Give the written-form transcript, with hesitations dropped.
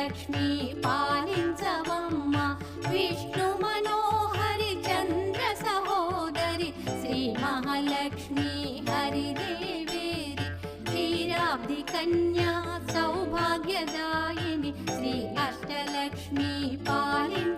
అష్టలక్ష్మి పాలించవమ్మ విష్ణు మనోహరి చంద్ర సహోదరి శ్రీ మహాలక్ష్మి హరిదేవేరి క్షీరాబ్ది కన్యా సౌభాగ్యదాయిని శ్రీ అష్టలక్ష్మి పాలించ